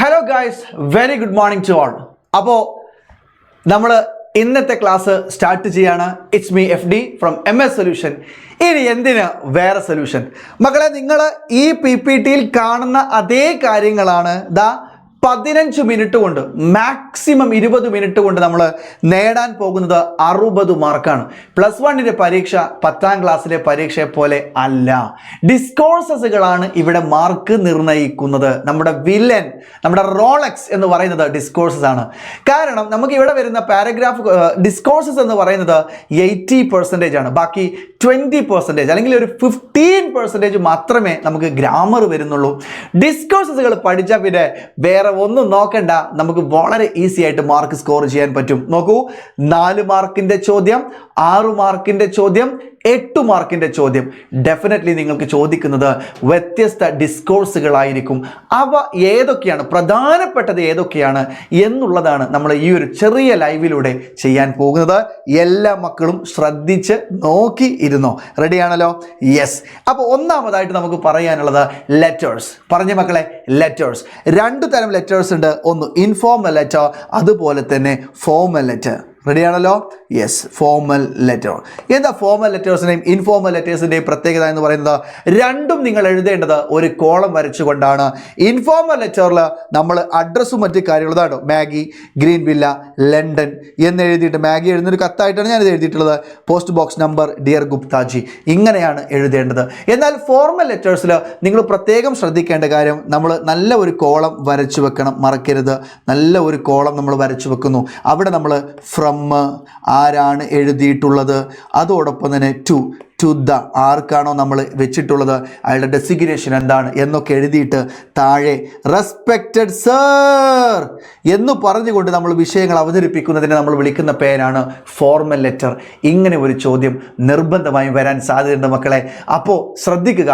Hello guys, very good morning to all. അപ്പോൾ നമ്മൾ ഇന്നത്തെ ക്ലാസ് സ്റ്റാർട്ട് ചെയ്യാണ്. It's me FD from MS solution. ഇനി എന്തിന് വേറെ സൊല്യൂഷൻ? മക്കളെ, നിങ്ങൾ ഈ PPTയിൽ കാണുന്ന അതേ കാര്യങ്ങളാണ് 15 മിനിറ്റ് കൊണ്ട്, മാക്സിമം 20 മിനിറ്റ് കൊണ്ട് നമ്മൾ നേടാൻ പോകുന്നത് 60 മാർക്കാണ്. +1ന്റെ പരീക്ഷ 10ാം ക്ലാസ്സിലെ പരീക്ഷയെ പോലെ അല്ല. ഡിസ്കോഴ്സസുകളാണ് ഇവിടെ മാർക്ക് നിർണ്ണയിക്കുന്നത്. നമ്മുടെ വില്ലൻ, നമ്മുടെ റോളക്സ് എന്ന് പറയുന്നത് ഡിസ്കോഴ്സസ് ആണ്. കാരണം നമുക്ക് ഇവിടെ വരുന്ന പാരഗ്രാഫ് ഡിസ്കോഴ്സസ് എന്ന് പറയുന്നത് 80% ആണ്. ബാക്കി 20% അല്ലെങ്കിൽ ഒരു 15% മാത്രമേ നമുക്ക് ഗ്രാമർ വരുന്നുള്ളൂ. ഡിസ്കോഴ്സസുകൾ പഠിച്ചാൽ പിന്നെ വേറെ ഒന്നും നോക്കണ്ട, നമുക്ക് വളരെ ഈസി ആയിട്ട് മാർക്ക് സ്കോർ ചെയ്യാൻ പറ്റും. നോക്കൂ, 4 മാർക്കിന്റെ ചോദ്യം, 6 മാർക്കിന്റെ ചോദ്യം, 8 മാർക്കിന്റെ ചോദ്യം. ഡെഫിനറ്റ്ലി നിങ്ങൾക്ക് ചോദിക്കുന്നത് വ്യത്യസ്ത ഡിസ്കോഴ്സുകളായിരിക്കും. അവ ഏതൊക്കെയാണ്, പ്രധാനപ്പെട്ടത് ഏതൊക്കെയാണ് എന്നുള്ളതാണ് നമ്മൾ ഈ ഒരു ചെറിയ ലൈവിലൂടെ ചെയ്യാൻ പോകുന്നത്. എല്ലാ മക്കളും ശ്രദ്ധിച്ച് നോക്കി ഇരുന്നോ. റെഡിയാണല്ലോ? യെസ്. അപ്പോൾ ഒന്നാമതായിട്ട് നമുക്ക് പറയാനുള്ളത് ലെറ്റേഴ്സ്. പറഞ്ഞ മക്കളെ, ലെറ്റേഴ്സ്. 2 തരം ലെറ്റേഴ്സ് ഉണ്ട്. ഒന്ന് ഇൻഫോർമൽ ലെറ്റർ, അതുപോലെ തന്നെ ഫോർമൽ ലെറ്റർ. റെഡിയാണല്ലോ? Yes, formal letter. എന്താ ഫോർമൽ ലെറ്റേഴ്സിൻ്റെയും ഇൻഫോർമൽ ലെറ്റേഴ്സിൻ്റെയും പ്രത്യേകത എന്ന് പറയുന്നത്? രണ്ടും നിങ്ങൾ എഴുതേണ്ടത് ഒരു കോളം വരച്ചുകൊണ്ടാണ്. ഇൻഫോർമൽ ലെറ്ററിൽ നമ്മൾ അഡ്രസ്സും മറ്റു കാര്യങ്ങളും മാഗി, ഗ്രീൻ വില്ല, ലണ്ടൻ എന്ന് എഴുതിയിട്ട്, മാഗി എഴുതുന്നൊരു കത്തായിട്ടാണ് ഞാനിത് എഴുതിയിട്ടുള്ളത്. പോസ്റ്റ് ബോക്സ് നമ്പർ ഡിയർ ഗുപ്താജി, ഇങ്ങനെയാണ് എഴുതേണ്ടത്. എന്നാൽ ഫോർമൽ ലെറ്റേഴ്സിൽ നിങ്ങൾ പ്രത്യേകം ശ്രദ്ധിക്കേണ്ട കാര്യം, നമ്മൾ നല്ല ഒരു കോളം വരച്ചു വെക്കണം, മറക്കരുത്. നല്ല ഒരു കോളം നമ്മൾ വരച്ചു വെക്കുന്നു. അവിടെ നമ്മൾ ഫ്രം, ആരാണ് എഴുതിയിട്ടുള്ളത്, അതോടൊപ്പം തന്നെ ടു ദ, ആർക്കാണോ നമ്മൾ വെച്ചിട്ടുള്ളത് അയാളുടെ ഡെസിഗ്നേഷൻ എന്താണ് എന്നൊക്കെ എഴുതിയിട്ട് താഴെ റെസ്പെക്റ്റഡ് സർ എന്ന് പറഞ്ഞുകൊണ്ട് നമ്മൾ വിഷയങ്ങൾ അവതരിപ്പിക്കുന്നതിനെ നമ്മൾ വിളിക്കുന്ന പേരാണ് ഫോർമൽ ലെറ്റർ. ഇങ്ങനെ ഒരു ചോദ്യം നിർബന്ധമായും വരാൻ സാധ്യതയുണ്ട് മക്കളെ. അപ്പോൾ ശ്രദ്ധിക്കുക,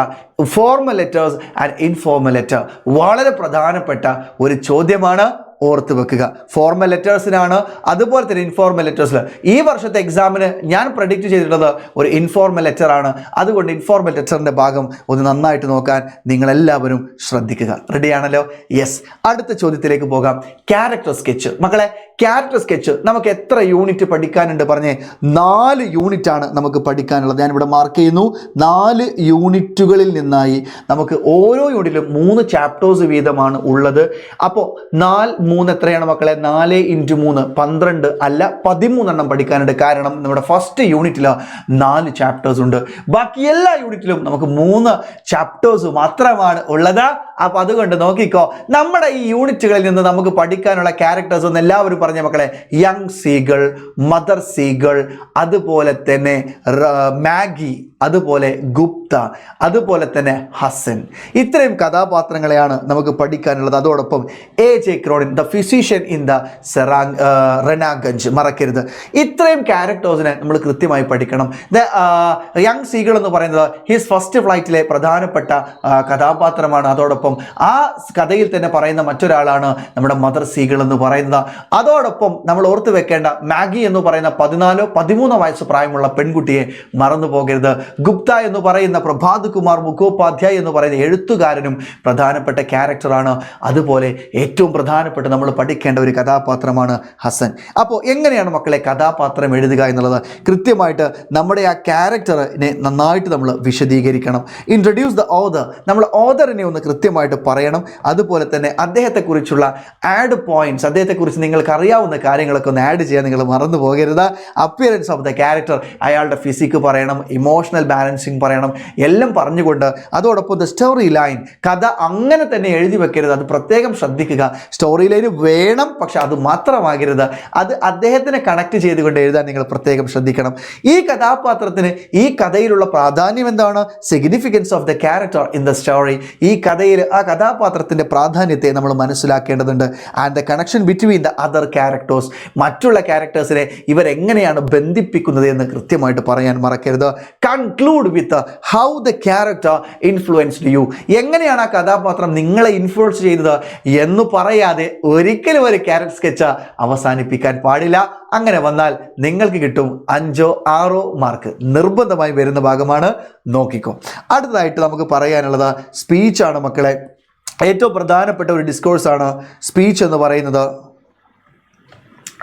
formal letters and informal letter വളരെ പ്രധാനപ്പെട്ട ഒരു ചോദ്യമാണ്. ഓർത്ത് വെക്കുക. ഫോർമൽ ലെറ്റേഴ്സിനാണ്, അതുപോലെ തന്നെ ഇൻഫോർമൽ ലെറ്റേഴ്സിൽ ഈ വർഷത്തെ എക്സാമിന് ഞാൻ പ്രഡിക്റ്റ് ചെയ്തിട്ടുള്ളത് ഒരു ഇൻഫോർമൽ ലെറ്റർ ആണ്. അതുകൊണ്ട് ഇൻഫോർമൽ ലെറ്ററിൻ്റെ ഭാഗം ഒന്ന് നന്നായിട്ട് നോക്കാൻ നിങ്ങളെല്ലാവരും ശ്രദ്ധിക്കുക. റെഡിയാണല്ലോ? യെസ്. അടുത്ത ചോദ്യത്തിലേക്ക് പോകാം. Character sketch. മക്കളെ, ക്യാരക്ടർ സ്കെച്ച് നമുക്ക് എത്ര യൂണിറ്റ് പഠിക്കാനുണ്ട്? പറഞ്ഞേ, 4 യൂണിറ്റാണ് നമുക്ക് പഠിക്കാനുള്ളത്. ഞാനിവിടെ മാർക്ക് ചെയ്യുന്നു. 4 യൂണിറ്റുകളിൽ നിന്നായി നമുക്ക് ഓരോ യൂണിറ്റിലും 3 ചാപ്റ്റേഴ്സ് വീതമാണ് ഉള്ളത്. അപ്പോൾ 3 എത്രയാണ് മക്കളെ? 4 × 3 12 അല്ല 13 പഠിക്കാനുണ്ട്. കാരണം നമ്മുടെ ഫസ്റ്റ് യൂണിറ്റിൽ 4 ചാപ്റ്റേഴ്സ് ഉണ്ട്. ബാക്കി എല്ലാ യൂണിറ്റിലും നമുക്ക് 3 ചാപ്റ്റേഴ്സ് മാത്രമാണ് ഉള്ളത്. അപ്പോൾ അതുകൊണ്ട് നോക്കിക്കോ, നമ്മുടെ ഈ യൂണിറ്റുകളിൽ നിന്ന് നമുക്ക് പഠിക്കാനുള്ള ക്യാരക്ടേഴ്സ് ഒന്ന് എല്ലാവരും പറഞ്ഞ മക്കളെ. യങ് സീഗൾ, മദർ സീഗൾ, അതുപോലെ തന്നെ മാഗി, അതുപോലെ ഗുപ്ത, അതുപോലെ തന്നെ ഹസൻ. ഇത്രയും കഥാപാത്രങ്ങളെയാണ് നമുക്ക് പഠിക്കാനുള്ളത്. അതോടൊപ്പം AJ Cronin, the physician in the Raniganj, മറക്കരുത്. ഇത്രയും ക്യാരക്ടേഴ്സിനെ നമ്മൾ കൃത്യമായി പഠിക്കണം. യങ് സീഗൾ എന്ന് പറയുന്നത് ഹിസ് ഫസ്റ്റ് ഫ്ലൈറ്റിലെ പ്രധാനപ്പെട്ട കഥാപാത്രമാണ്. അതോടൊപ്പം ആ കഥയിൽ തന്നെ പറയുന്ന മറ്റൊരാളാണ് നമ്മുടെ മദർ സീഗൾ എന്ന് പറയുന്നത്. അതോടൊപ്പം നമ്മൾ ഓർത്ത് വെക്കേണ്ട മാഗി എന്ന് പറയുന്ന 14-13 വയസ്സ് പ്രായമുള്ള പെൺകുട്ടിയെ മറന്നു പോകരുത്. ഗുപ്ത എന്ന് പറയുന്ന പ്രഭാത് കുമാർ മുഖോപാധ്യായ എന്ന് പറയുന്ന എഴുത്തുകാരനും പ്രധാനപ്പെട്ട ക്യാരക്ടറാണ്. അതുപോലെ ഏറ്റവും പ്രധാനപ്പെട്ട നമ്മൾ പഠിക്കേണ്ട ഒരു കഥാപാത്രമാണ് ഹസൻ. അപ്പോൾ എങ്ങനെയാണ് മക്കളെ കഥാപാത്രം എഴുതുക എന്നുള്ളത്? കൃത്യമായിട്ട് നമ്മുടെ ആ ക്യാരക്ടറിനെ നന്നായിട്ട് നമ്മൾ വിശദീകരിക്കണം. ഇൻട്രൊഡ്യൂസ് ദ ഓതർ, നമ്മൾ ഓതറിനെ ഒന്ന് കൃത്യമായിട്ട് പറയണം. അതുപോലെ തന്നെ അദ്ദേഹത്തെക്കുറിച്ചുള്ള ആഡ് പോയിന്റ്സ്, അദ്ദേഹത്തെക്കുറിച്ച് നിങ്ങൾക്ക് അറിയാവുന്ന കാര്യങ്ങളൊക്കെ ഒന്ന് ആഡ് ചെയ്യാൻ നിങ്ങൾ മറന്നു പോകരുത്. അപ്പിയറൻസ് ഓഫ് ദ ക്യാരക്ടർ, അയാളുടെ ഫിസിക്ക് പറയണം, ഇമോഷണൽ ബാലൻസിങ് പറയണം, എല്ലാം പറഞ്ഞുകൊണ്ട്. അതോടൊപ്പം ദ സ്റ്റോറി ലൈൻ, കഥ അങ്ങനെ തന്നെ എഴുതി വെക്കരുത്, അത് പ്രത്യേകം ശ്രദ്ധിക്കുക. സ്റ്റോറി ലൈൻ വേണം, പക്ഷെ അത് മാത്രമാകരുത്, അത് അദ്ദേഹത്തിനെ കണക്ട് ചെയ്തുകൊണ്ട് എഴുതാൻ നിങ്ങൾ പ്രത്യേകം ശ്രദ്ധിക്കണം. ഈ കഥാപാത്രത്തിന് ഈ കഥയിലുള്ള പ്രാധാന്യം എന്താണ്? Significance of the character in the story. ഈ കഥയിൽ ആ കഥാപാത്രത്തിൻ്റെ പ്രാധാന്യത്തെ നമ്മൾ മനസ്സിലാക്കേണ്ടതുണ്ട്. And the connection between the other characters, മറ്റുള്ള ക്യാരക്ടേഴ്സിനെ ഇവരെങ്ങനെയാണ് ബന്ധിപ്പിക്കുന്നത് എന്ന് കൃത്യമായിട്ട് പറയാൻ മറക്കരുത്. Conclude with how the character influenced U, എങ്ങനെയാണ് ആ കഥാപാത്രം നിങ്ങളെ ഇൻഫ്ലുവൻസ് ചെയ്തത് എന്ന് പറയാതെ ഒരിക്കലും ഒരു ക്യാരക്ടർ സ്കെച്ച് അവസാനിപ്പിക്കാൻ പാടില്ല. അങ്ങനെ വന്നാൽ നിങ്ങൾക്ക് കിട്ടും 5 6 മാർക്ക് നിർബന്ധമായി വരുന്ന ഭാഗമാണ്. നോക്കിക്കോ. അടുത്തതായിട്ട് നമുക്ക് പറയാനുള്ളത് സ്പീച്ചാണ് മക്കളെ. ഏറ്റവും പ്രധാനപ്പെട്ട ഒരു ഡിസ്കോഴ്സാണ് സ്പീച്ച് എന്ന് പറയുന്നത്.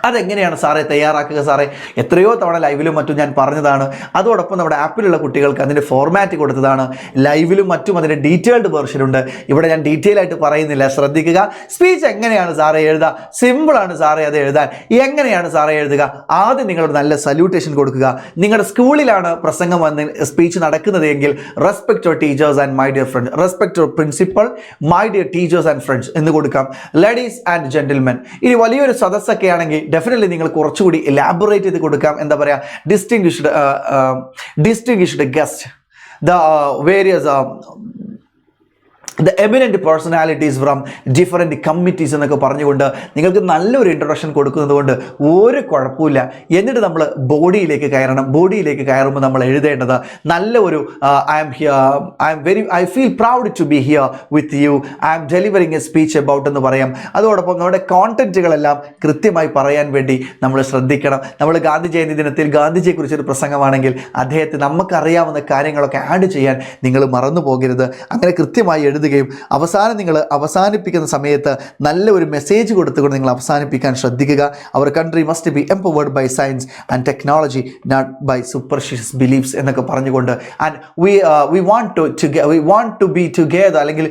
അതെങ്ങനെയാണ് സാറേ തയ്യാറാക്കുക? സാറേ എത്രയോ തവണ ലൈവിലും മറ്റും ഞാൻ പറഞ്ഞതാണ്. അതോടൊപ്പം നമ്മുടെ ആപ്പിലുള്ള കുട്ടികൾക്ക് അതിൻ്റെ ഫോർമാറ്റ് കൊടുത്തതാണ്. ലൈവിലും മറ്റും അതിൻ്റെ ഡീറ്റെയിൽഡ് വേർഷൻ ഉണ്ട്. ഇവിടെ ഞാൻ ഡീറ്റെയിൽ ആയിട്ട് പറയുന്നില്ല, ശ്രദ്ധിക്കുക. സ്പീച്ച് എങ്ങനെയാണ് സാറേ എഴുതുക? സിമ്പിളാണ് സാറേ അത് എഴുതാൻ. എങ്ങനെയാണ് സാറേ എഴുതുക? ആദ്യം നിങ്ങളൊരു നല്ല സല്യൂട്ടേഷൻ കൊടുക്കുക. നിങ്ങളുടെ സ്കൂളിലാണ് പ്രസംഗം വന്ന് സ്പീച്ച് നടക്കുന്നത് എങ്കിൽ respect your teachers and my dear friends, respect your principal, my dear teachers and friends എന്ന് കൊടുക്കാം. Ladies and gentlemen. ഇനി വലിയൊരു സദസ്സൊക്കെ ആണെങ്കിൽ ഡെഫിനറ്റ്ലി നിങ്ങൾ കുറച്ചുകൂടി എലാബറേറ്റ് ചെയ്ത് കൊടുക്കാം. എന്താ പറയുക, distinguished guest, the various the eminent personalities from different committees എന്നൊക്കെ പറഞ്ഞുകൊണ്ട് നിങ്ങൾക്ക് നല്ലൊരു ഇൻട്രൊഡക്ഷൻ കൊടുക്കുന്നത് കൊണ്ട് ഒരു കുഴപ്പമില്ല. എന്നിട്ട് നമ്മൾ ബോഡിയിലേക്ക് കയറണം. ബോഡിയിലേക്ക് കയറുമ്പോൾ നമ്മൾ എഴുതേണ്ടത് നല്ല ഒരു I feel proud to be here with you, I am delivering a speech about എന്ന് പറയാം. അതോടൊപ്പം നമ്മുടെ കോണ്ടന്റുകളെല്ലാം കൃത്യമായി പറയാൻ വേണ്ടി നമ്മൾ ശ്രദ്ധിക്കണം. നമ്മൾ ഗാന്ധി ജയന്തി ദിനത്തിൽ ഗാന്ധിജിയെക്കുറിച്ചൊരു പ്രസംഗമാണെങ്കിൽ അദ്ദേഹത്തെ നമുക്കറിയാവുന്ന കാര്യങ്ങളൊക്കെ ആഡ് ചെയ്യാൻ നിങ്ങൾ മറന്നു പോകരുത്. അങ്ങനെ കൃത്യമായി എഴുതുക. അവസാനം നിങ്ങൾ അവസാനിപ്പിക്കുന്ന സമയത്ത് നല്ല ഒരു മെസ്സേജ് കൊടുത്തുകൊണ്ട് നിങ്ങൾ അവസാനിപ്പിക്കാൻ ശ്രദ്ധിക്കുക. Our country must be empowered by science and technology, not by superstitious beliefs എന്നൊക്കെ പറഞ്ഞുകൊണ്ട് and we want to be together, അല്ലെങ്കിൽ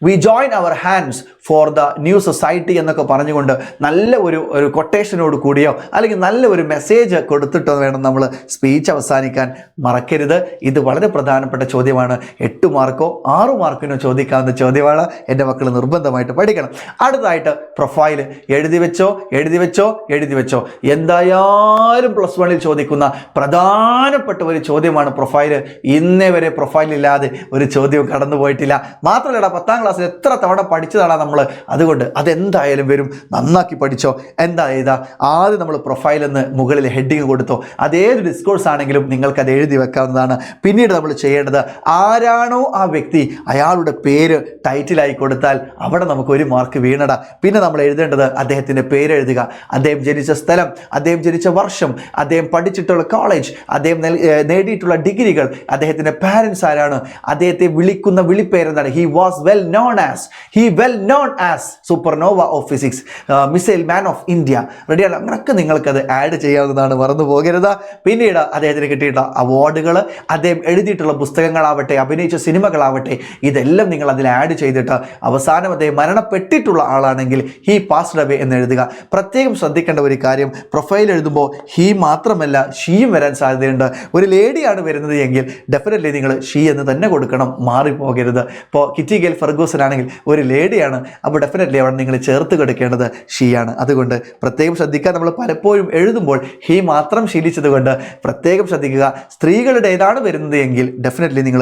we join our hands for the new society എന്നൊക്കെ പറഞ്ഞുകൊണ്ട് നല്ല ഒരു കൊട്ടേഷനോട് കൂടിയോ അല്ലെങ്കിൽ നല്ല ഒരു മെസ്സേജ് കൊടുത്തിട്ടോ വേണം നമ്മൾ സ്പീച്ച് അവസാനിക്കാൻ. മറക്കരുത്. ഇത് വളരെ പ്രധാനപ്പെട്ട ചോദ്യമാണ്. 8 മാർക്കോ 6 മാർക്കിനോ ചോദിക്കാവുന്ന ചോദ്യമാണ്. എൻ്റെ മക്കൾ നിർബന്ധമായിട്ട് പഠിക്കണം. അടുത്തതായിട്ട് പ്രൊഫൈൽ എഴുതി വെച്ചോ. എന്തായാലും +1 ചോദിക്കുന്ന പ്രധാനപ്പെട്ട ഒരു ചോദ്യമാണ് പ്രൊഫൈൽ. ഇന്നേ വരെ പ്രൊഫൈലില്ലാതെ ഒരു ചോദ്യവും കടന്നു പോയിട്ടില്ല. മാത്രമല്ല 10ാം ക്ലാസ്സിൽ എത്ര തവണ പഠിച്ചതാണ് നമ്മൾ. അതുകൊണ്ട് അതെന്തായാലും വരും. നന്നാക്കി പഠിച്ചോ. എന്താ എഴുതാ? ആദ്യം നമ്മൾ പ്രൊഫൈൽ എന്ന് മുകളിൽ ഹെഡിങ് കൊടുത്തോ. അതേത് ഡിസ്കോഴ്സ് ആണെങ്കിലും നിങ്ങൾക്കത് എഴുതി വെക്കാവുന്നതാണ്. പിന്നീട് നമ്മൾ ചെയ്യേണ്ടത്, ആരാണോ ആ വ്യക്തി അയാളുടെ പേര് ടൈറ്റിലായി കൊടുത്താൽ അവിടെ നമുക്ക് 1 മാർക്ക് വീണടാ. പിന്നെ നമ്മൾ എഴുതേണ്ടത് അദ്ദേഹത്തിൻ്റെ പേര് എഴുതുക, അദ്ദേഹം ജനിച്ച സ്ഥലം, അദ്ദേഹം ജനിച്ച വർഷം, അദ്ദേഹം പഠിച്ചിട്ടുള്ള കോളേജ്, അദ്ദേഹം നേടിയിട്ടുള്ള ഡിഗ്രികൾ, അദ്ദേഹത്തിൻ്റെ പാരൻസ് ആരാണ്, അദ്ദേഹത്തെ വിളിക്കുന്ന വിളിപ്പേരെന്താണ്. He well known as supernova of physics, missile man of India. റെഡിയാണ്? അങ്ങനെയൊക്കെ നിങ്ങൾക്കത് ആഡ് ചെയ്യാവുന്നതാണ്. മറന്നു പോകരുത്. പിന്നീട് അദ്ദേഹത്തിന് കിട്ടിയിട്ടുള്ള അവാർഡുകൾ, അദ്ദേഹം എഴുതിയിട്ടുള്ള പുസ്തകങ്ങളാവട്ടെ, അഭിനയിച്ച സിനിമകളാവട്ടെ, ഇതെല്ലാം നിങ്ങൾ അതിൽ ആഡ് ചെയ്തിട്ട് അവസാനം അദ്ദേഹം മരണപ്പെട്ടിട്ടുള്ള ആളാണെങ്കിൽ ഹി പാസ്ഡ് അവേ എന്ന് എഴുതുക. പ്രത്യേകം ശ്രദ്ധിക്കേണ്ട ഒരു കാര്യം, പ്രൊഫൈൽ എഴുതുമ്പോൾ ഹി മാത്രമല്ല ഷീയും വരാൻ സാധ്യതയുണ്ട്. ഒരു ലേഡിയാണ് വരുന്നത് എങ്കിൽ ഡെഫിനറ്റ്ലി നിങ്ങൾ ഷീ എന്ന് തന്നെ കൊടുക്കണം. മാറിപ്പോകരുത്. ഇപ്പോൾ കിറ്റി ഗേൽ ഫെർഗൂസൺ ആണെങ്കിൽ ഒരു ലേഡിയാണ്, അപ്പോൾ ഡെഫിനറ്റ്ലി അവിടെ നിങ്ങൾ ചേർത്ത് കൊടുക്കേണ്ടത് ഷീ ആണ്. അതുകൊണ്ട് പ്രത്യേകം ശ്രദ്ധിക്കുക. നമ്മൾ പലപ്പോഴും എഴുതുമ്പോൾ ഹി മാത്രം ശീലിച്ചത് കൊണ്ട് പ്രത്യേകം ശ്രദ്ധിക്കുക. സ്ത്രീകളുടെ ഏതാണ് വരുന്നത് എങ്കിൽ ഡെഫിനറ്റ്ലി നിങ്ങൾ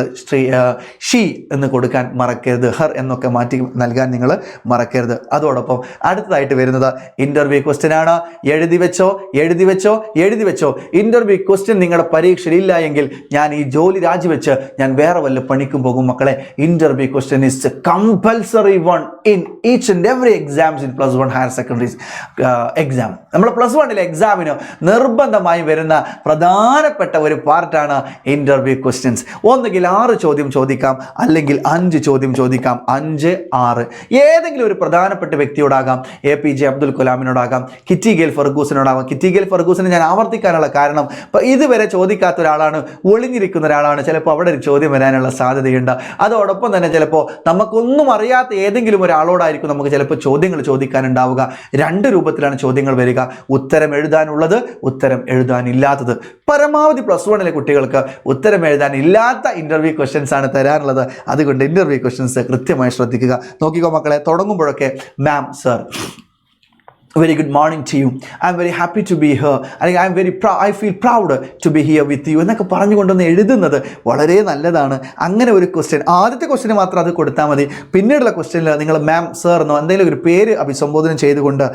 ഷീ എന്ന് കൊടുക്കാൻ മറക്കരുത്. ഹർ എന്നൊക്കെ മാറ്റി നൽകാൻ നിങ്ങൾ മറക്കരുത്. അതോടൊപ്പം അടുത്തതായിട്ട് വരുന്നത് ഇൻ്റർവ്യൂ ക്വസ്റ്റ്യൻ ആണ്. എഴുതി വെച്ചോ. ഇൻ്റർവ്യൂ ക്വസ്റ്റ്യൻ നിങ്ങളുടെ പരീക്ഷയിൽ ഇല്ല എങ്കിൽ ഞാൻ ഈ ജോലി രാജിവെച്ച് ഞാൻ വേറെ വല്ല പണിക്കും പോകും മക്കളെ. Interview question is compulsory one in each and every exams in +1 higher secondary exam. നമ്മൾ +1 എക്സാമിന് നിർബന്ധമായി വരുന്ന പ്രധാനപ്പെട്ട ഒരു പാർട്ടാണ് ഇൻ്റർവ്യൂ ക്വസ്റ്റ്യൻസ്. ഒന്നുകിൽ 6 ചോദ്യം ചോദിക്കാം, അല്ലെങ്കിൽ 5 ചോദ്യം ചോദിക്കാം. 5, 6 ഏതെങ്കിലും ഒരു പ്രധാനപ്പെട്ട വ്യക്തിയോടാകാം. APJ അബ്ദുൽ കലാമിനോടാകാം, കിറ്റി ഗേൽ ഫെർഗൂസനോടാകാം. കിറ്റി ഗേൽ ഫെർഗൂസനെ ഞാൻ ആവർത്തിക്കാനുള്ള കാരണം ഇതുവരെ ചോദിക്കാത്ത ഒരാളാണ്, ഒളിഞ്ഞിരിക്കുന്ന ഒരാളാണ്. ചിലപ്പോൾ അവിടെ ഒരു ചോദ്യം വരാനുള്ള സാധ്യതയുണ്ട്. അതോടൊപ്പം തന്നെ ചിലപ്പോൾ നമുക്കൊന്നും അറിയാത്ത ഏതെങ്കിലും ഒരാളോടായിരിക്കും നമുക്ക് ചിലപ്പോൾ ചോദ്യങ്ങൾ ചോദിക്കാനുണ്ടാവുക. 2 രൂപത്തിലാണ് ചോദ്യങ്ങൾ വരിക. ഉത്തരം എഴുതാനുള്ളത്, ഉത്തരം എഴുതാനില്ലാത്തത്. പരമാവധി +1 കുട്ടികൾക്ക് ഉത്തരം എഴുതാനില്ലാത്ത ഇൻ്റർവ്യൂ ക്വസ്റ്റ്യൻസ് ആണ് തരാനുള്ളത്. അതുകൊണ്ട് ഇൻ്റർവ്യൂ ക്വസ്റ്റ്യൻസ് കൃത്യമായി ശ്രദ്ധിക്കുക. നോക്കിക്കോ മക്കളെ, തുടങ്ങുമ്പോഴൊക്കെ മാം, sir, very good morning to you, I'm very happy to be here, അല്ലെങ്കിൽ I feel proud to be here with you എന്നൊക്കെ പറഞ്ഞുകൊണ്ടൊന്ന് എഴുതുന്നത് വളരെ നല്ലതാണ്. അങ്ങനെ ഒരു ക്വസ്റ്റ്യൻ, ആദ്യത്തെ ക്വസ്റ്റ്യന് മാത്രം അത് കൊടുത്താൽ മതി. പിന്നീടുള്ള ക്വസ്റ്റ്യനിൽ നിങ്ങൾ മാം, സർ എന്നോ എന്തെങ്കിലും ഒരു പേര് അഭിസംബോധന ചെയ്തുകൊണ്ട്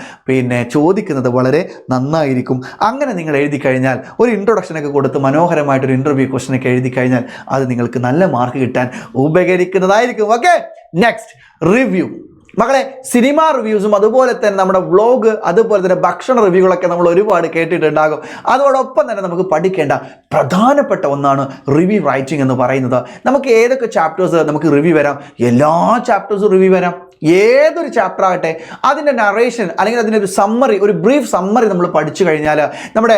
ചോദിക്കുന്നത് വളരെ നന്നായിരിക്കും. അങ്ങനെ നിങ്ങൾ എഴുതി കഴിഞ്ഞാൽ, ഒരു ഇൻട്രൊഡക്ഷനൊക്കെ കൊടുത്ത് മനോഹരമായിട്ടൊരു ഇൻ്റർവ്യൂ ക്വസ്റ്റ്യനൊക്കെ എഴുതി കഴിഞ്ഞാൽ അത് നിങ്ങൾക്ക് നല്ല മാർക്ക് കിട്ടാൻ ഉപകരിക്കുന്നതായിരിക്കും. Okay, next review. മക്കളെ സിനിമ റിവ്യൂസും അതുപോലെ തന്നെ നമ്മുടെ വ്ളോഗ് അതുപോലെ തന്നെ ഭക്ഷണ റിവ്യൂകളൊക്കെ നമ്മൾ ഒരുപാട് കേട്ടിട്ടുണ്ടാകും. അതോടൊപ്പം തന്നെ നമുക്ക് പഠിക്കേണ്ട പ്രധാനപ്പെട്ട ഒന്നാണ് റിവ്യൂ റൈറ്റിംഗ് എന്ന് പറയുന്നത്. നമുക്ക് ഏതൊക്കെ ചാപ്റ്റേഴ്സ് നമുക്ക് റിവ്യൂ വരാം? എല്ലാ ചാപ്റ്റേഴ്സും റിവ്യൂ വരാം. ഏതൊരു ചാപ്റ്റർ ആകട്ടെ അതിൻ്റെ നറേഷൻ അല്ലെങ്കിൽ അതിൻ്റെ ഒരു സമ്മറി, ഒരു ബ്രീഫ് സമ്മറി നമ്മൾ പഠിച്ചു കഴിഞ്ഞാൽ നമ്മുടെ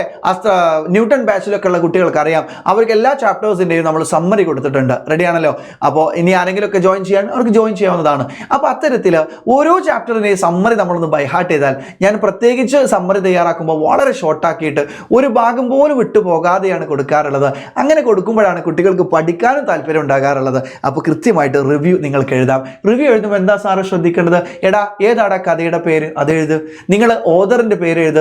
ന്യൂട്ടൺ ബാച്ചിലൊക്കെ ഉള്ള കുട്ടികൾക്ക് അറിയാം, അവർക്ക് എല്ലാ ചാപ്റ്റേഴ്സിൻ്റെയും നമ്മൾ സമ്മറി കൊടുത്തിട്ടുണ്ട്. റെഡിയാണല്ലോ? അപ്പോൾ ഇനി ആരെങ്കിലുമൊക്കെ ജോയിൻ ചെയ്യാൻ അവർക്ക് ജോയിൻ ചെയ്യാവുന്നതാണ്. അപ്പോൾ അത്തരത്തിൽ ഓരോ ചാപ്റ്ററിൻ്റെയും സമ്മറി നമ്മളൊന്ന് ബൈഹാർട്ട് ചെയ്താൽ, ഞാൻ പ്രത്യേകിച്ച് സമ്മറി തയ്യാറാക്കുമ്പോൾ വളരെ ഷോർട്ടാക്കിയിട്ട് ഒരു ഭാഗം പോലും വിട്ടു പോകാതെയാണ് കൊടുക്കാറുള്ളത്. അങ്ങനെ കൊടുക്കുമ്പോഴാണ് കുട്ടികൾക്ക് പഠിക്കാനും താല്പര്യം ഉണ്ടാകാറുള്ളത്. അപ്പോൾ കൃത്യമായിട്ട് റിവ്യൂ നിങ്ങൾക്ക് എഴുതാം. റിവ്യൂ എഴുതുമ്പോൾ എന്താ സാറ് ശ്രദ്ധിക്കേണ്ടത്? എടാ ഏതാടാ കഥയുടെ പേര്, അത് എഴുത്. നിങ്ങൾ ഓഥറിന്റെ പേര് എഴുത്.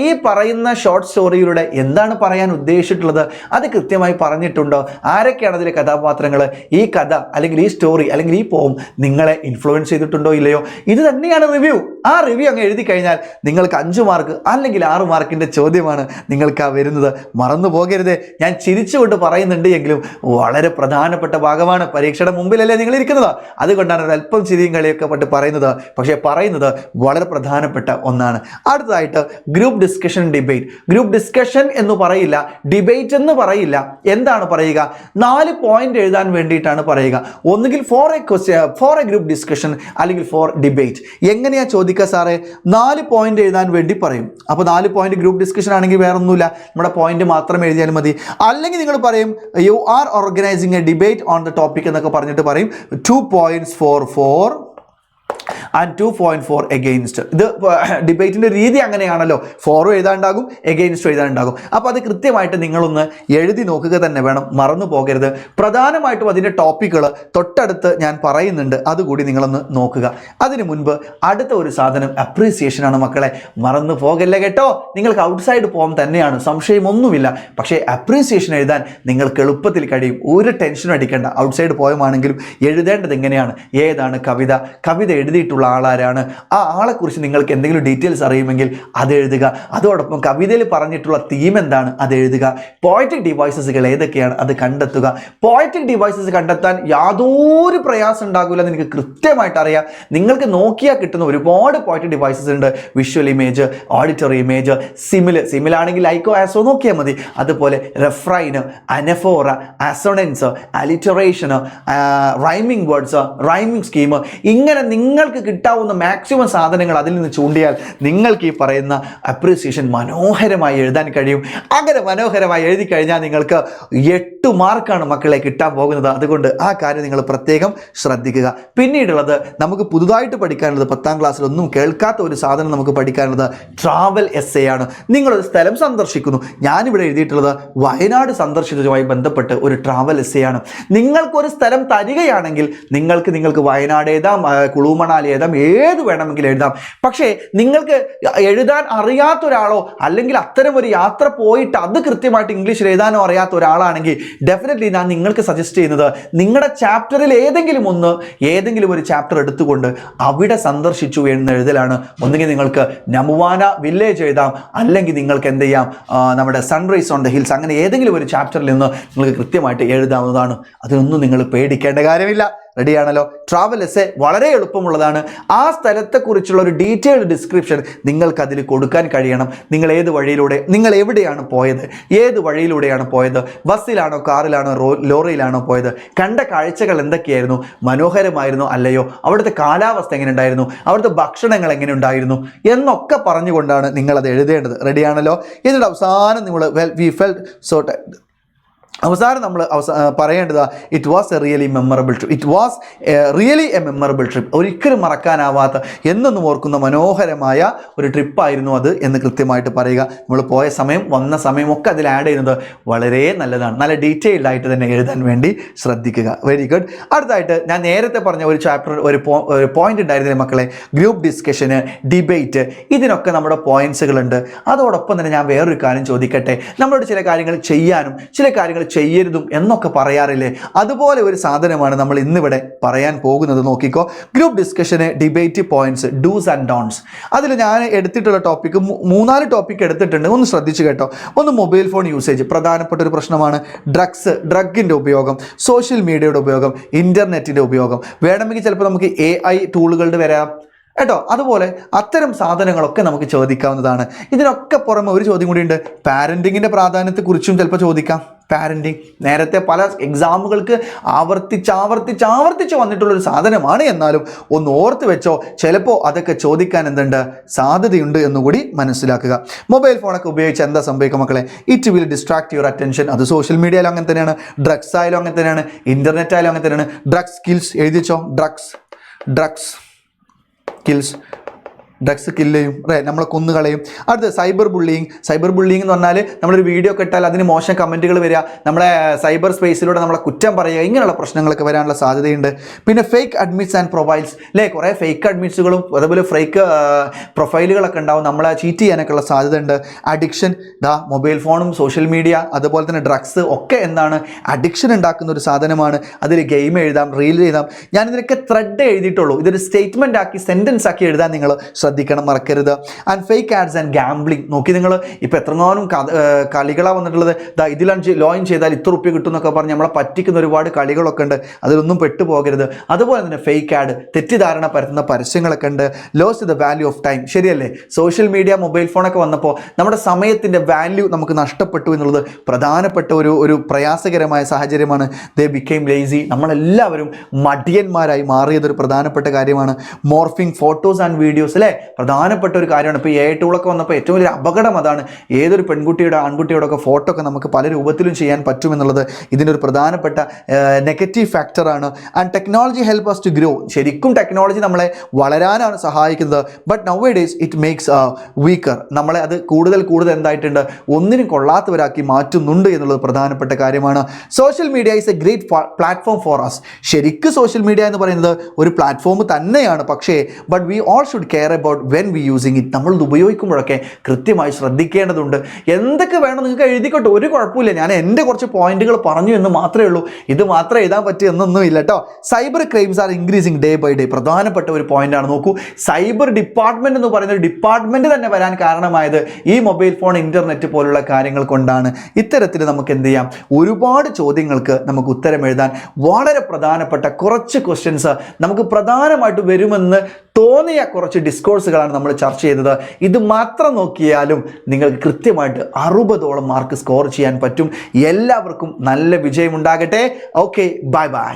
ഈ പറയുന്ന ഷോർട്ട് സ്റ്റോറിയിലൂടെ എന്താണ് പറയാൻ ഉദ്ദേശിച്ചിട്ടുള്ളത് അത് കൃത്യമായി പറഞ്ഞിട്ടുണ്ടോ? ആരൊക്കെയാണ് അതിലെ കഥാപാത്രങ്ങൾ? ഈ കഥ അല്ലെങ്കിൽ ഈ സ്റ്റോറി അല്ലെങ്കിൽ ഈ പോം നിങ്ങളെ ഇൻഫ്ലുവൻസ് ചെയ്തിട്ടുണ്ടോ ഇല്ലയോ? ഇത് തന്നെയാണ് റിവ്യൂ. ആ റിവ്യൂ അങ്ങ് എഴുതി കഴിഞ്ഞാൽ നിങ്ങൾക്ക് 5 മാർക്ക് അല്ലെങ്കിൽ 6 മാർക്കിന്റെ ചോദ്യമാണ് നിങ്ങൾക്ക് വരുന്നത്. മറന്നു പോകരുത്. ഞാൻ ചിരിച്ചുകൊണ്ട് പറയുന്നുണ്ട് എങ്കിലും വളരെ പ്രധാനപ്പെട്ട ഭാഗമാണ്. പരീക്ഷയുടെ മുമ്പിലല്ലേ നിങ്ങൾ ഇരിക്കുന്നത്, അതുകൊണ്ടാണ് ഒരല്പം ചിരിയും കളിയൊക്കെ പറ്റി പറയുന്നത്. പക്ഷേ പറയുന്നത് വളരെ പ്രധാനപ്പെട്ട ഒന്നാണ്. അടുത്തതായിട്ട് group discussion, debate. Group discussion എന്ന് പറയില്ല, ഡിബേറ്റ് എന്ന് പറയില്ല. എന്താണ് പറയുക? 4 പോയിന്റ് എഴുതാൻ വേണ്ടിയിട്ടാണ് പറയുക. ഒന്നുകിൽ ഫോർ എ ഗ്രൂപ്പ് ഡിസ്കഷൻ അല്ലെങ്കിൽ ഫോർ ഡിബേറ്റ്. എങ്ങനെയാ ചോദിക്കുക സാറേ? 4 പോയിന്റ് എഴുതാൻ വേണ്ടി പറയും. അപ്പോൾ 4 പോയിന്റ് ഗ്രൂപ്പ് ഡിസ്കഷൻ ആണെങ്കിൽ വേറെ ഒന്നുമില്ല, നമ്മുടെ പോയിന്റ് മാത്രം എഴുതിയാലും മതി. അല്ലെങ്കിൽ നിങ്ങൾ പറയും you are organising A debate on the topic എന്നൊക്കെ പറഞ്ഞിട്ട് പറയും 2 points for and 2.4 against. ഇത് ഡിബേറ്റിൻ്റെ രീതി അങ്ങനെയാണല്ലോ. ഫോറും എഴുതാനുണ്ടാകും, എഗെയിൻസ്റ്റും എഴുതാനുണ്ടാകും. അപ്പോൾ അത് കൃത്യമായിട്ട് നിങ്ങളൊന്ന് എഴുതി നോക്കുക തന്നെ വേണം, മറന്നു പോകരുത്. പ്രധാനമായിട്ടും അതിൻ്റെ ടോപ്പിക്കുകൾ തൊട്ടടുത്ത് ഞാൻ പറയുന്നുണ്ട്, അതുകൂടി നിങ്ങളൊന്ന് നോക്കുക. അതിനു മുൻപ് അടുത്ത ഒരു സാധനം അപ്രീസിയേഷൻ ആണ് മക്കളെ, മറന്നു പോകല്ലേ കേട്ടോ. നിങ്ങൾക്ക് ഔട്ട്സൈഡ് പോകാൻ തന്നെയാണ്, സംശയമൊന്നുമില്ല. പക്ഷേ അപ്രീസിയേഷൻ എഴുതാൻ നിങ്ങൾക്ക് എളുപ്പത്തിൽ കഴിയും. ഒരു ടെൻഷനും അടിക്കേണ്ട. ഔട്ട്സൈഡ് പോയമാണെങ്കിലും എഴുതേണ്ടത് എങ്ങനെയാണ്, ഏതാണ് കവിത, കവിത എഴുതിയിട്ടുള്ള ആളാരാണ്, ആ ആളെക്കുറിച്ച് നിങ്ങൾക്ക് എന്തെങ്കിലും ഡീറ്റെയിൽസ് അറിയുമെങ്കിൽ അത് എഴുതുക. അതോടൊപ്പം കവിതയിൽ പറഞ്ഞിട്ടുള്ള തീം എന്താണ് അത് എഴുതുക. പോയറ്റിക് ഡിവൈസസുകൾ ഏതൊക്കെയാണ് അത് കണ്ടെത്തുക. പോയറ്റിക് ഡിവൈസസ് കണ്ടെത്താൻ യാതൊരു പ്രയാസം ഉണ്ടാകില്ല, എനിക്ക് കൃത്യമായിട്ട് അറിയാം. നിങ്ങൾക്ക് കിട്ടുന്ന ഒരുപാട് പോയറ്റിക് ഡിവൈസസ് ഉണ്ട്. വിഷ്വൽ ഇമേജ്, ഓഡിറ്ററി ഇമേജ്, സിമിലാണെങ്കിൽ ഐക്കോ ആസോ നോക്കിയാൽ മതി. അതുപോലെ refrain, anaphora, assonance, alliteration, rhyming words, rhyming scheme, ഇങ്ങനെ നിങ്ങൾക്ക് കിട്ടാവുന്ന മാക്സിമം സാധനങ്ങൾ അതിൽ നിന്ന് ചൂണ്ടിയാൽ നിങ്ങൾക്ക് ഈ പറയുന്ന അപ്രീസിയേഷൻ മനോഹരമായി എഴുതാൻ കഴിയും. അങ്ങനെ മനോഹരമായി എഴുതി കഴിഞ്ഞാൽ നിങ്ങൾക്ക് 8 മാർക്കാണ് മക്കളെ കിട്ടാൻ പോകുന്നത്. അതുകൊണ്ട് ആ കാര്യം നിങ്ങൾ പ്രത്യേകം ശ്രദ്ധിക്കുക. പിന്നീടുള്ളത് നമുക്ക് പുതുതായിട്ട് പഠിക്കാനുള്ളത്, 10ാം ക്ലാസ്സിൽ ഒന്നും കേൾക്കാത്ത ഒരു സാധനം നമുക്ക് പഠിക്കാനുള്ളത് ട്രാവൽ എസ്സേ ആണ്. നിങ്ങളൊരു സ്ഥലം സന്ദർശിക്കുന്നു. ഞാനിവിടെ എഴുതിയിട്ടുള്ളത് വയനാട് സന്ദർശിച്ചതുമായി ബന്ധപ്പെട്ട് ഒരു ട്രാവൽ എസ്സേ ആണ്. നിങ്ങൾക്കൊരു സ്ഥലം തരികയാണെങ്കിൽ നിങ്ങൾക്ക് വയനാട് എഴുതാം, കുളു മണാലി എഴുതാം, ഏത് വേണമെങ്കിലും എഴുതാം. പക്ഷേ നിങ്ങൾക്ക് എഴുതാൻ അറിയാത്ത ഒരാളോ അല്ലെങ്കിൽ അത്തരം ഒരു യാത്ര പോയിട്ട് അത് കൃത്യമായിട്ട് ഇംഗ്ലീഷിൽ എഴുതാനോ അറിയാത്ത ഒരാളാണെങ്കിൽ ഡെഫിനറ്റ്ലി ഞാൻ നിങ്ങൾക്ക് സജസ്റ്റ് ചെയ്യുന്നത് നിങ്ങളുടെ ചാപ്റ്ററിൽ ഏതെങ്കിലും ഒരു ചാപ്റ്റർ എടുത്തുകൊണ്ട് അവിടെ സന്ദർശിച്ചു എന്ന് എഴുതലാണ്. ഒന്നുകിൽ നിങ്ങൾക്ക് നമുവാന വില്ലേജ് എഴുതാം, അല്ലെങ്കിൽ നിങ്ങൾക്ക് എന്ത് ചെയ്യാം, നമ്മുടെ സൺറൈസ് ഓൺ ദ ഹിൽസ്, അങ്ങനെ ഏതെങ്കിലും ഒരു ചാപ്റ്ററിൽ നിന്ന് നിങ്ങൾക്ക് കൃത്യമായിട്ട് എഴുതാവുന്നതാണ്. അതിനൊന്നും നിങ്ങൾ പേടിക്കേണ്ട കാര്യമില്ല. റെഡിയാണല്ലോ? ട്രാവൽ എസ്സേ വളരെ എളുപ്പമുള്ളതാണ്. ആ സ്ഥലത്തെക്കുറിച്ചുള്ള ഒരു ഡീറ്റെയിൽഡ് ഡിസ്ക്രിപ്ഷൻ നിങ്ങൾക്ക് അതിൽ കൊടുക്കാൻ കഴിയണം. നിങ്ങൾ ഏത് വഴിയിലൂടെ, നിങ്ങൾ എവിടെയാണ് പോയത്, ഏത് വഴിയിലൂടെയാണ് പോയത്, ബസ്സിലാണോ, കാറിലാണോ, ലോറിയിലാണോ പോയത്, കണ്ട കാഴ്ചകൾ എന്തൊക്കെയായിരുന്നു, മനോഹരമായിരുന്നോ അല്ലയോ, അവിടുത്തെ കാലാവസ്ഥ എങ്ങനെ ഉണ്ടായിരുന്നു, അവിടുത്തെ ഭക്ഷണങ്ങൾ എങ്ങനെ ഉണ്ടായിരുന്നു എന്നൊക്കെ പറഞ്ഞുകൊണ്ടാണ് നിങ്ങളത് എഴുതേണ്ടത്. റെഡിയാണല്ലോ? എന്നിട്ട് അവസാനം നിങ്ങൾ അവസാനം നമ്മൾ പറയേണ്ടത് it was A really memorable trip. ഒരിക്കലും മറക്കാനാവാത്ത, എന്നൊന്നും ഓർക്കുന്ന മനോഹരമായ ഒരു ട്രിപ്പായിരുന്നു അത് എന്ന് കൃത്യമായിട്ട് പറയുക. നമ്മൾ പോയ സമയം, വന്ന സമയം ഒക്കെ അതിൽ ആഡ് ചെയ്യുന്നത് വളരെ നല്ലതാണ്. നല്ല ഡീറ്റെയിൽഡ് ആയിട്ട് തന്നെ എഴുതാൻ വേണ്ടി ശ്രദ്ധിക്കുക. Very good. അടുത്തായിട്ട് ഞാൻ നേരത്തെ പറഞ്ഞ ഒരു ചാപ്റ്റർ, ഒരു പോയിന്റ് ഉണ്ടായിരുന്നില്ലേ മക്കളെ, ഗ്രൂപ്പ് ഡിസ്കഷന്, ഡിബേറ്റ്, ഇതിനൊക്കെ നമ്മുടെ പോയിന്റ്സുകളുണ്ട്. അതോടൊപ്പം തന്നെ ഞാൻ വേറൊരു കാര്യം ചോദിക്കട്ടെ. നമ്മളോട് ചില കാര്യങ്ങൾ ചെയ്യാനും ചില കാര്യങ്ങൾ ചെയ്യരുതും എന്നൊക്കെ പറയാറില്ലേ, അതുപോലെ ഒരു സാധനമാണ് നമ്മൾ ഇന്നിവിടെ പറയാൻ പോകുന്നത്. നോക്കിക്കോ, group discussion debate points, dos and don'ts. അതിൽ ഞാൻ എടുത്തിട്ടുള്ള ടോപ്പിക്ക് 3-4 ടോപ്പിക്ക് എടുത്തിട്ടുണ്ട്, ഒന്ന് ശ്രദ്ധിച്ചു കേട്ടോ. ഒന്ന് മൊബൈൽ ഫോൺ യൂസേജ്, പ്രധാനപ്പെട്ട ഒരു പ്രശ്നമാണ്. ഡ്രഗിൻ്റെ ഉപയോഗം, സോഷ്യൽ മീഡിയയുടെ ഉപയോഗം, ഇൻ്റർനെറ്റിൻ്റെ ഉപയോഗം, വേണമെങ്കിൽ ചിലപ്പോൾ നമുക്ക് AI ടൂളുകളുടെ വരാം കേട്ടോ. അതുപോലെ അത്തരം സാധനങ്ങളൊക്കെ നമുക്ക് ചോദിക്കാവുന്നതാണ്. ഇതിനൊക്കെ പുറമെ ഒരു ചോദ്യം കൂടിയുണ്ട്, പാരൻറ്റിങ്ങിൻ്റെ പ്രാധാന്യത്തെക്കുറിച്ചും ചിലപ്പോൾ ചോദിക്കാം. പാരൻറ്റിങ് നേരത്തെ പല എക്സാമുകൾക്ക് ആവർത്തിച്ച് വന്നിട്ടുള്ളൊരു സാധനമാണ്. എന്നാലും ഒന്ന് ഓർത്ത് വെച്ചോ, ചിലപ്പോൾ അതൊക്കെ ചോദിക്കാൻ എന്തുണ്ട്, സാധ്യതയുണ്ട് എന്നുകൂടി മനസ്സിലാക്കുക. മൊബൈൽ ഫോണൊക്കെ ഉപയോഗിച്ച് എന്താ സംഭവിക്കുക മക്കളെ? It will distract your attention. അത് സോഷ്യൽ മീഡിയയിലും അങ്ങനെ തന്നെയാണ്, ഡ്രഗ്സ് ആയാലും അങ്ങനെ തന്നെയാണ്, ഇൻ്റർനെറ്റ് ആയാലും അങ്ങനെ തന്നെയാണ്. ഡ്രഗ്സ് കിൽസ്, എഴുതിച്ചോ, ഡ്രഗ്സ് കിൽസ്, ഡ്രഗ്സ് കില്ല് ചെയ്യും, നമ്മളെ കൊന്നുകളയും. അടുത്ത് സൈബർ ബുള്ളിങ് എന്ന് പറഞ്ഞാൽ നമ്മളൊരു വീഡിയോ ഒക്കെ ഇട്ടാൽ അതിന് മോശം കമൻറ്റുകൾ വരിക, നമ്മളെ സൈബർ സ്പേസിലൂടെ നമ്മളെ കുറ്റം പറയുക, ഇങ്ങനെയുള്ള പ്രശ്നങ്ങളൊക്കെ വരാനുള്ള സാധ്യതയുണ്ട്. പിന്നെ ഫേക്ക് അഡ്മിറ്റ്സ് ആൻഡ് പ്രൊഫൈൽസ് അല്ലേ, കുറേ ഫേക്ക് അഡ്മിറ്റ്സുകളും അതുപോലെ ഫേക്ക് പ്രൊഫൈലുകളൊക്കെ ഉണ്ടാവും, നമ്മളെ ചീറ്റ് ചെയ്യാനൊക്കെ ഉള്ള സാധ്യത ഉണ്ട്. അഡിക്ഷൻ, മൊബൈൽ ഫോണും സോഷ്യൽ മീഡിയ അതുപോലെ തന്നെ ഡ്രഗ്സ് ഒക്കെ എന്താണ്, അഡിക്ഷൻ ഉണ്ടാക്കുന്ന ഒരു സാധനമാണ്. അതിൽ ഗെയിം എഴുതാം, റീൽ എഴുതാം. ഞാനിതിനൊക്കെ ത്രെഡ് എഴുതിയിട്ടുള്ളൂ, ഇതൊരു സ്റ്റേറ്റ്മെൻ്റ് ആക്കി സെൻറ്റൻസ് ആക്കി എഴുതാൻ നിങ്ങൾ ശ്രദ്ധിക്കണം, മറക്കരുത്. And fake ads and gambling. നോക്കി നിങ്ങൾ ഇപ്പോൾ എത്രങ്ങാനും കളികളാണ് വന്നിട്ടുള്ളത്. ഇതിലാണ് ലോയിൻ ചെയ്താൽ ഇത്ര റുപ്യ കിട്ടും എന്നൊക്കെ പറഞ്ഞ് നമ്മളെ പറ്റിക്കുന്ന ഒരുപാട് കളികളൊക്കെ ഉണ്ട്, അതിലൊന്നും പെട്ടുപോകരുത്. അതുപോലെ തന്നെ ഫേക്ക് ആഡ്, തെറ്റിദ്ധാരണ പരത്തുന്ന പരസ്യങ്ങളൊക്കെ ഉണ്ട്. Lose the value of time, ശരിയല്ലേ? സോഷ്യൽ മീഡിയ, മൊബൈൽ ഫോണൊക്കെ വന്നപ്പോൾ നമ്മുടെ സമയത്തിൻ്റെ വാല്യൂ നമുക്ക് നഷ്ടപ്പെട്ടു എന്നുള്ളത് പ്രധാനപ്പെട്ട ഒരു പ്രയാസകരമായ സാഹചര്യമാണ്. ദേ ബിക്കെയിം ലേസി, നമ്മളെല്ലാവരും മടിയന്മാരായി മാറിയതൊരു പ്രധാനപ്പെട്ട കാര്യമാണ്. മോർഫിംഗ് ഫോട്ടോസ് ആൻഡ് വീഡിയോസ് അല്ലേ, പ്രധാനപ്പെട്ട ഒരു കാര്യമാണ്. ഇപ്പോൾ AI ടൂളൊക്കെ വന്നപ്പോൾ ഏറ്റവും വലിയ അപകടം അതാണ്. ഏതൊരു പെൺകുട്ടിയുടെ ആൺകുട്ടിയുടെ ഒക്കെ ഫോട്ടോ ഒക്കെ നമുക്ക് പല രൂപത്തിലും ചെയ്യാൻ പറ്റുമെന്നുള്ളത് ഇതിൻ്റെ ഒരു പ്രധാനപ്പെട്ട നെഗറ്റീവ് ഫാക്ടറാണ്. And technology help us to grow. ശരിക്കും ടെക്നോളജി നമ്മളെ വളരാനാണ് സഹായിക്കുന്നത്. But nowadays it makes weaker. നമ്മളെ അത് കൂടുതൽ എന്തായിട്ടുണ്ട്, ഒന്നിനും കൊള്ളാത്തവരാക്കി മാറ്റുന്നുണ്ട് എന്നുള്ളത് പ്രധാനപ്പെട്ട കാര്യമാണ്. Social media is a great platform for us. ശരിക്കും സോഷ്യൽ മീഡിയ എന്ന് പറയുന്നത് ഒരു പ്ലാറ്റ്ഫോം തന്നെയാണ്. പക്ഷേ but we all should care about when we using it. നമ്മൾ ഇത് ഉപയോഗിക്കുമ്പോഴൊക്കെ കൃത്യമായി ശ്രദ്ധിക്കേണ്ടതുണ്ട്. എന്തൊക്കെ വേണം നിങ്ങൾക്ക് എഴുതിക്കോട്ടെ, ഒരു കുഴപ്പമില്ല. ഞാൻ എൻ്റെ കുറച്ച് പോയിന്റുകൾ പറഞ്ഞു എന്ന് മാത്രമേ ഉള്ളൂ, ഇത് മാത്രം എഴുതാൻ പറ്റും എന്നൊന്നും ഇല്ല കേട്ടോ. Cyber crimes are increasing day by day. പ്രധാനപ്പെട്ട ഒരു പോയിന്റാണ്. നോക്കൂ, സൈബർ ഡിപ്പാർട്ട്മെന്റ് എന്ന് പറയുന്ന ഒരു ഡിപ്പാർട്ട്മെന്റ് തന്നെ വരാൻ കാരണമായത് ഈ മൊബൈൽ ഫോൺ, ഇൻ്റർനെറ്റ് പോലുള്ള കാര്യങ്ങൾ കൊണ്ടാണ്. ഇത്തരത്തിൽ നമുക്ക് എന്ത് ചെയ്യാം, ഒരുപാട് ചോദ്യങ്ങൾക്ക് നമുക്ക് ഉത്തരം എഴുതാൻ വളരെ പ്രധാനപ്പെട്ട കുറച്ച് ക്വസ്റ്റ്യൻസ് നമുക്ക് പ്രധാനമായിട്ട് വരുമെന്ന് തോന്നിയ കുറച്ച് ഡിസ്കോഴ്സുകളാണ് നമ്മൾ ചർച്ച ചെയ്തത്. ഇത് മാത്രം നോക്കിയാലും നിങ്ങൾക്ക് കൃത്യമായിട്ട് 60ഓളം മാർക്ക് സ്കോർ ചെയ്യാൻ പറ്റും. എല്ലാവർക്കും നല്ല വിജയം ഉണ്ടാകട്ടെ. Okay, bye bye.